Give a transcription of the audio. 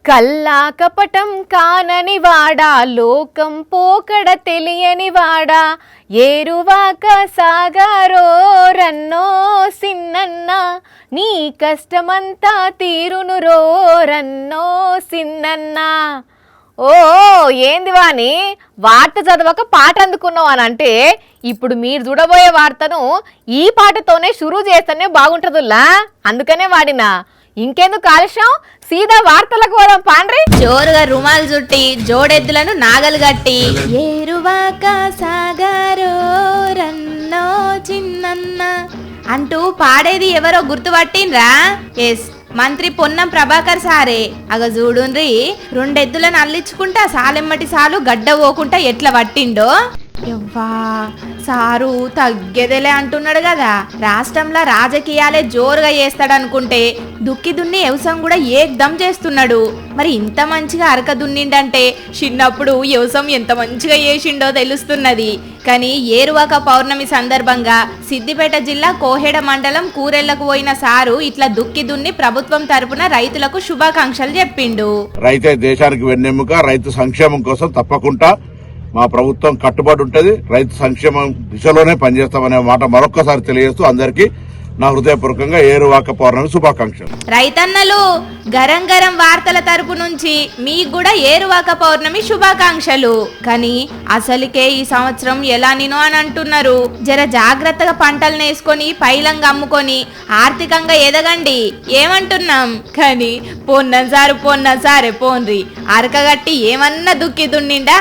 కల్లా కపటం కానని వాడా, లోకం పోకడ తెలియని వాడా, ఏరువాక సాగారో రన్నో సిన్నన్న, నీ కష్టమంతా తీరును రో రన్నో సిన్నన్న. ఓ ఏంది వాణి, వార్త చదవక పాట అందుకున్నావు అని అంటే, ఇప్పుడు మీరు చూడబోయే వార్తను ఈ పాటతోనే షురూ చేస్తేనే బాగుంటుందిలా, అందుకనే వాడినా. ఇంకెందుకు ఆలస్యం, సీదా వార్తలకు పోదాం పాండ్రి. జోరుగా రుమాలు చుట్టి జోడెద్దులను నాగలు గట్టి ఏరువాక సాగారో రన్నో చిన్నన్న అంటూ పాడేది ఎవరో గుర్తుపట్టిండ్రా? ఎస్, మంత్రి పొన్నం ప్రభాకర్ సారే. అగ చూడుండ్రి, రెండెద్దులను అల్లించుకుంటా సాలెమ్మటి సాలు గడ్డ పోకుంటా ఎట్లా పట్టిండో. ఎవ్వా, సారు తగ్గేదేలే అంటున్నాడు కదా. రాష్ట్రంలో రాజకీయాలే జోరుగా చేస్తాడనుకుంటే దుక్కి దున్ని వ్యవసాయం కూడా ఏకదం చేస్తున్నాడు. మరి ఇంత మంచిగా అరక దున్నిండంటే చిన్నప్పుడు వ్యవసాయం ఎంత మంచిగా చేసిండో తెలుస్తున్నది. కానీ ఏరువాక పౌర్ణమి సందర్భంగా సిద్దిపేట జిల్లా కోహెడ మండలం కూరెళ్లకు పోయిన సారు ఇట్లా దుక్కి దున్ని ప్రభుత్వం తరపున రైతులకు శుభాకాంక్షలు చెప్పిండు. రైతే దేశానికి వెన్నెముక, రైతు సంక్షేమం కోసం తప్పకుండా మా ప్రభుత్వం కట్టుబడి ఉంటది, రైతు సంక్షేమం దిశలోనే పనిచేస్తామనే మాట మరొక్కసారి తెలియజేస్తూ అందరికీ నా హృదయపూర్వకంగా ఏరువాక పౌర్ణమి శుభాకాంక్షలు. రైతన్నలు, గరం గరం వార్తల తరపు నుంచి మీకు కూడా ఏరువాక పౌర్ణమి శుభాకాంక్షలు. కానీ అసలుకే ఈ సంవత్సరం ఎలా నేను అని అంటున్నారు. జర జాగ్రత్తగా పంటలు నేసుకొని పైలంగా అమ్ముకొని ఆర్థికంగా ఎదగండి ఏమంటున్నాం. కానీ పొన్నం సారే పోన్రి, అరకగట్టి ఏమన్నా దుక్కి దున్నిండా?